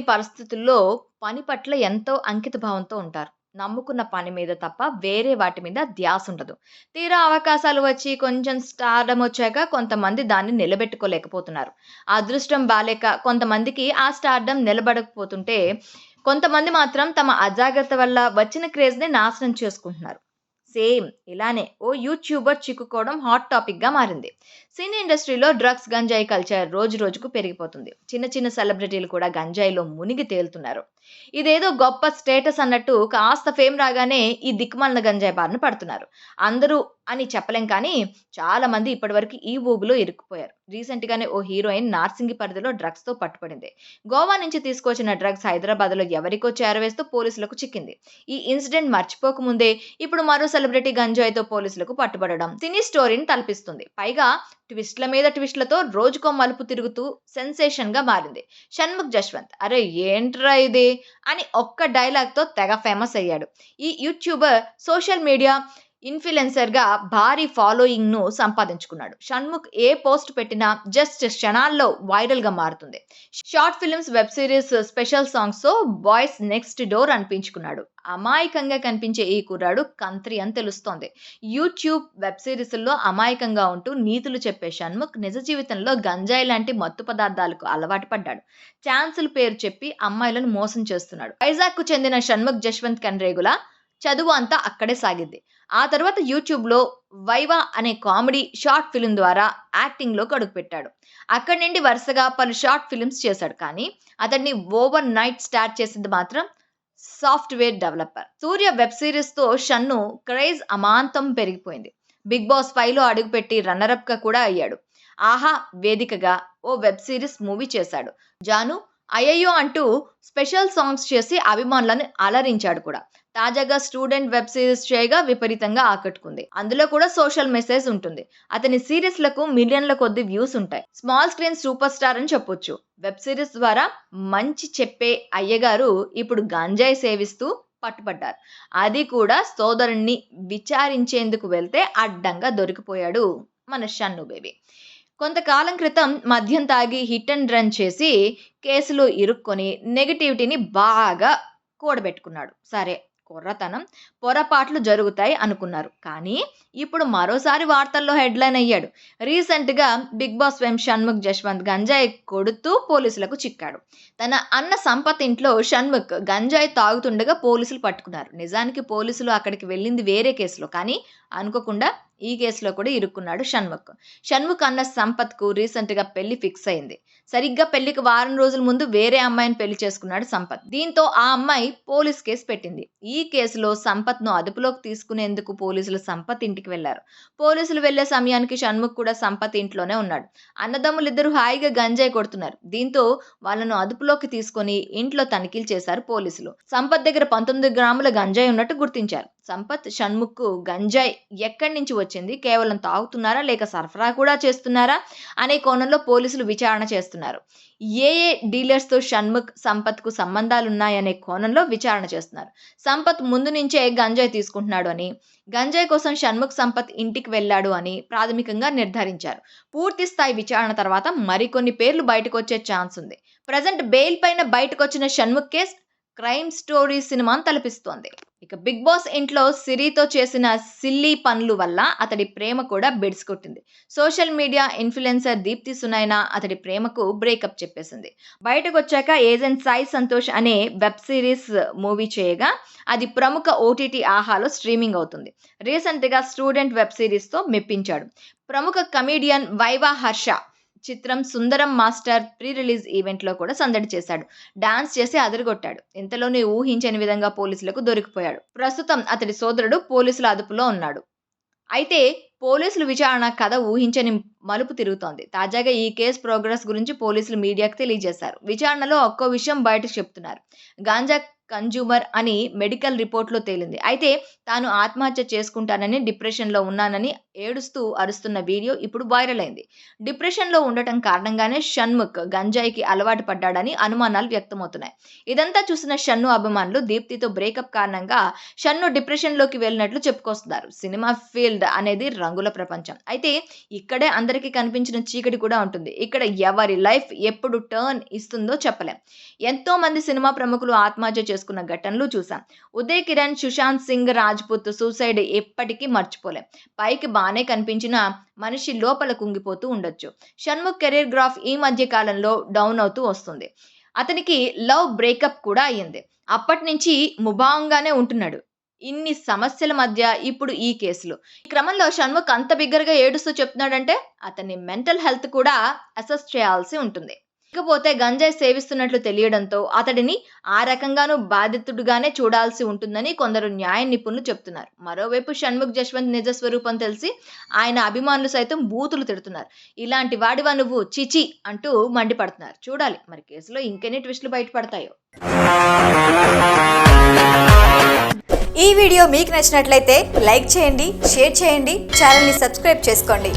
లేని పరిస్థితుల్లో పని పట్ల ఎంతో అంకిత భావంతో ఉంటారు. నమ్ముకున్న పని మీద తప్ప వేరే వాటి మీద ధ్యాస ఉండదు. తీరా అవకాశాలు వచ్చి కొంచెం స్టార్డమ్ వచ్చాక కొంతమంది దాన్ని నిలబెట్టుకోలేకపోతున్నారు. అదృష్టం బాలేక కొంతమందికి ఆ స్టార్డమ్ నిలబడకపోతుంటే, కొంతమంది మాత్రం తమ అజాగ్రత్త వల్ల వచ్చిన క్రేజ్‌ని నాశనం చేసుకుంటున్నారు. సేమ్ ఇలానే ఓ యూట్యూబర్ చిక్కుకోవడం హాట్ టాపిక్‌గా మారింది. సినీ ఇండస్ట్రీలో డ్రగ్స్, గంజాయి కల్చర్ రోజు రోజుకు పెరిగిపోతుంది. చిన్న చిన్న సెలబ్రిటీలు కూడా గంజాయిలో మునిగి తేలుతున్నారు. ఇదేదో గొప్ప స్టేటస్ అన్నట్టు కాస్త ఫేమ్ రాగానే ఈ దిక్కుమాలిన గంజాయి బారిన పడుతున్నారు. అందరూ అని చెప్పలేం కానీ చాలా మంది ఇప్పటివరకు ఈ ఊబిలో ఇరుక్కుపోయారు. రీసెంట్‌గానే ఓ హీరోయిన్ నార్సింగి పరిధిలో డ్రగ్స్‌తో పట్టుబడింది. గోవా నుంచి తీసుకొచ్చిన డ్రగ్స్ హైదరాబాద్‌లో ఎవరికో చేరవేస్తూ పోలీసులకు చిక్కింది. ఈ ఇన్సిడెంట్ మర్చిపోకముందే ఇప్పుడు మరో సెలబ్రిటీ గంజాయితో పోలీసులకు పట్టుబడడం సినీ స్టోరీని తలపిస్తుంది. పైగా ట్విస్ట్‌ల మీద ట్విస్ట్‌లతో రోజుకో మలుపు తిరుగుతూ సెన్సేషన్‌గా మారింది. షణ్ముఖ్ జశ్వంత్ "అరే ఏంట్రా ఇది" అని ఒక్క డైలాగ్‌తో తెగ ఫేమస్ అయ్యాడు. ఈ యూట్యూబర్ సోషల్ మీడియా ఇన్‌ఫ్లుయెన్సర్‌గా భారీ ఫాలోయింగ్‌ను సంపాదించుకున్నాడు. షణ్ముఖ్ ఏ పోస్ట్ పెట్టినా జస్ట్ క్షణాల్లో వైరల్‌గా మారుతుంది. Short films, web series, special సాంగ్స్‌తో బాయ్స్ నెక్స్ట్ డోర్ అనిపించుకున్నాడు. అమాయకంగా కనిపించే ఈ కుర్రాడు కంత్రి అని తెలుస్తోంది. యూట్యూబ్, వెబ్ సీరీస్‌ల్లో అమాయకంగా ఉంటూ నీతులు చెప్పే షణ్ముఖ్ నిజ జీవితంలో గంజాయి లాంటి మత్తు పదార్థాలకు అలవాటు పడ్డాడు. ఛాన్సుల పేరు చెప్పి అమ్మాయిలను మోసం చేస్తున్నాడు. వైజాగ్‌కు చెందిన షణ్ముఖ్ జశ్వంత్ కన్రేగుల చదువు అంతా అక్కడే సాగింది. ఆ తర్వాత యూట్యూబ్‌లో 'వైవా' అనే కామెడీ షార్ట్ ఫిల్మ్ ద్వారా యాక్టింగ్‌లోకి అడుగుపెట్టాడు. అక్కడి నుండి వరుసగా పలు షార్ట్ ఫిల్మ్స్ చేశాడు. కానీ అతడిని ఓవర్ నైట్ స్టార్ చేసింది మాత్రం సాఫ్ట్‌వేర్ డెవలపర్. 'సూర్య' వెబ్ సీరీస్‌తో షన్ను క్రేజ్ అమాంతం పెరిగిపోయింది. 'బిగ్ బాస్ 5లో అడుగుపెట్టి రన్నర్ అప్‌గా కూడా అయ్యాడు. 'ఆహా' వేదికగా ఓ వెబ్ సీరీస్, మూవీ చేశాడు. 'జాను', 'అయ్యయ్యో' అంటూ స్పెషల్ సాంగ్స్ చేసి అభిమానులను అలరించాడు కూడా. తాజాగా 'స్టూడెంట్' వెబ్ సీరీస్ చేయగా విపరీతంగా ఆకట్టుకుంది. అందులో కూడా సోషల్ మెసేజ్ ఉంటుంది. అతని సీరీస్‌లకు మిలియన్ల కొద్దీ వ్యూస్ ఉంటాయి. స్మాల్ స్క్రీన్ సూపర్ స్టార్ అని చెప్పొచ్చు. వెబ్ సీరీస్ ద్వారా మంచి చెప్పే అయ్యగారు ఇప్పుడు గంజాయి సేవిస్తూ పట్టుబడ్డారు. అది కూడా సోదరుడిని విచారించేందుకు వెళ్తే అడ్డంగా దొరికిపోయాడు మన షన్ను బేబీ. కొంతకాలం క్రితం మద్యం తాగి హిట్ అండ్ రన్ చేసి కేసులో ఇరుక్కొని నెగటివిటీని బాగా కూడబెట్టుకున్నాడు. సరే, కుర్రతనం, పొరపాట్లు జరుగుతాయి అనుకున్నారు. కానీ ఇప్పుడు మరోసారి వార్తల్లో హెడ్‌లైన్ అయ్యాడు. రీసెంట్‌గా 'big boss' fame Shanmukh Jaswanth గంజాయి కొడుతూ పోలీసులకు చిక్కాడు. తన అన్న సంపత్ ఇంట్లో షణ్ముఖ్ గంజాయి తాగుతుండగా పోలీసులు పట్టుకున్నారు. నిజానికి పోలీసులు అక్కడికి వెళ్ళింది వేరే కేసులో. కానీ అనుకోకుండా ఈ కేసులో కూడా ఇరుక్కున్నాడు షణ్ముఖ్. షణ్ముఖ్ అన్న సంపత్‌కు రీసెంట్‌గా పెళ్లి ఫిక్స్ అయింది. సరిగ్గా పెళ్లికి వారం రోజుల ముందు వేరే అమ్మాయిని పెళ్లి చేసుకున్నాడు సంపత్. దీంతో ఆ అమ్మాయి పోలీస్ కేసు పెట్టింది. ఈ కేసులో సంపత్‌ను అదుపులోకి తీసుకునేందుకు పోలీసులు సంపత్ ఇంటికి వెళ్లారు. పోలీసులు వెళ్లే సమయానికి షణ్ముఖ్ కూడా సంపత్ ఇంట్లోనే ఉన్నాడు. అన్నదమ్ములిద్దరూ హాయిగా గంజాయి కొడుతున్నారు. దీంతో వాళ్ళను అదుపులోకి తీసుకొని ఇంట్లో తనిఖీలు చేశారు పోలీసులు. సంపత్ దగ్గర 19 గ్రాముల గంజాయి ఉన్నట్టు గుర్తించారు. సంపత్, షణ్ముఖ్‌కు గంజాయి ఎక్కడి నుంచి వచ్చింది, కేవలం తాగుతున్నారా లేక సరఫరా కూడా చేస్తున్నారా అనే కోణంలో పోలీసులు విచారణ చేస్తున్నారు. ఏ డీలర్స్‌తో షణ్ముఖ్, సంపత్‌కు సంబంధాలున్నాయనే కోణంలో విచారణ చేస్తున్నారు. సంపత్ ముందు నుంచే గంజాయి తీసుకుంటున్నాడు అని, గంజాయి కోసం షణ్ముఖ్, సంపత్ ఇంటికి వెళ్లాడు అని ప్రాథమికంగా నిర్ధారించారు. పూర్తి స్థాయి విచారణ తర్వాత మరికొన్ని పేర్లు బయటకొచ్చే ఛాన్స్ ఉంది. ప్రెజెంట్ బెయిల్ పైన బయటకొచ్చిన షణ్ముఖ్ కేస్ క్రైమ్ స్టోరీ సినిమాని తలపిస్తోంది. ఇక 'బిగ్ బాస్' ఇంట్లో సిరితో చేసిన సిల్లీ పనులు వల్ల అతడి ప్రేమ కూడా బెడిసి కొట్టింది. Social media influencer Deepthi Sunaina అతడి ప్రేమకు బ్రేకప్ చెప్పేసింది. బయటకొచ్చాక ఏజెంట్ సాయి సంతోష్ అనే వెబ్ సీరీస్, మూవీ చేయగా అది ప్రముఖ ఓటీటీ ఆహాలో స్ట్రీమింగ్ అవుతుంది. రీసెంట్‌గా 'స్టూడెంట్' వెబ్ సీరీస్‌తో మెప్పించాడు. ప్రముఖ కమెడియన్ వైవా హర్ష చిత్రం 'సుందరం మాస్టర్' ప్రీ రిలీజ్ ఈవెంట్‌లో కూడా సందడి చేశాడు. డాన్స్ చేసి అదరగొట్టాడు. ఇంతలోనే ఊహించని విధంగా పోలీసులకు దొరికిపోయాడు. ప్రస్తుతం అతడి సోదరుడు పోలీసుల అదుపులో ఉన్నాడు. అయితే పోలీసుల విచారణ కథ ఊహించని మలుపు తిరుగుతోంది. తాజాగా ఈ కేస్ ప్రోగ్రెస్ గురించి పోలీసులు మీడియాకు తెలియజేశారు. విచారణలో ఒక్కో విషయం బయటకు చెప్తున్నారు. గాంజా కన్జ్యూమర్ అని మెడికల్ రిపోర్ట్‌లో తేలింది. అయితే తాను ఆత్మహత్య చేసుకుంటానని, డిప్రెషన్‌లో ఉన్నానని ఏడుస్తూ అరుస్తున్న వీడియో ఇప్పుడు వైరల్ అయింది. డిప్రెషన్‌లో ఉండటం కారణంగానే షణ్ముఖ్ గంజాయికి అలవాటు పడ్డాడని అనుమానాలు వ్యక్తమవుతున్నాయి. ఇదంతా చూసిన షన్ను అభిమానులు దీప్తితో బ్రేకప్ కారణంగా షన్ను డిప్రెషన్‌లోకి వెళ్ళినట్లు చెప్పుకొస్తున్నారు. సినిమా ఫీల్డ్ అనేది రంగుల ప్రపంచం. అయితే ఇక్కడే అందరికీ కనిపించిన చీకటి కూడా ఉంటుంది. ఇక్కడ ఎవరి లైఫ్ ఎప్పుడు టర్న్ ఇస్తుందో చెప్పలేం. ఎంతో మంది సినిమా ప్రముఖులు ఆత్మహత్య చేసుకున్న ఘటనలు చూసాం. ఉదయ్ కిరణ్, సుశాంత్ సింగ్ రాజ్‌పుత్ సూసైడ్ ఎప్పటికీ మర్చిపోలేం. పైకి బానే కనిపించినా మనిషి లోపల కుంగిపోతూ ఉండొచ్చు. షణ్ముఖ్ కెరీర్ గ్రాఫ్ ఈ మధ్య కాలంలో డౌన్ అవుతూ వస్తుంది. అతనికి లవ్ బ్రేకప్ కూడా అయ్యింది. అప్పటినుంచి ముభావంగానే ఉంటున్నాడు. ఇన్ని సమస్యల మధ్య ఇప్పుడు ఈ కేసులు. ఈ క్రమంలో షణ్ముఖ్ అంత బిగ్గరగా ఏడుస్తూ చెప్తున్నాడంటే అతని మెంటల్ హెల్త్ కూడా అసెస్ చేయాల్సి ఉంటుంది. ఇకపోతే గంజాయి సేవిస్తున్నట్లు తెలియడంతో అతడిని ఆ రకంగానూ బాధితుడిగానే చూడాల్సి ఉంటుందని కొందరు న్యాయ నిపుణులు చెప్తున్నారు. మరోవైపు షణ్ముఖ్ జశ్వంత్ నిజ స్వరూపం తెలిసి ఆయన అభిమానులు సైతం బూతులు తిడుతున్నారు. ఇలాంటి వాడివా నువ్వు చిచి అంటూ మండిపడుతున్నారు. చూడాలి మరి కేసులో ఇంకెన్ని ట్విస్టులు బయటపడతాయో. ఈ వీడియో మీకు నచ్చినట్లయితే లైక్ చేయండి, షేర్ చేయండి, ఛానల్ని సబ్స్క్రైబ్ చేసుకోండి.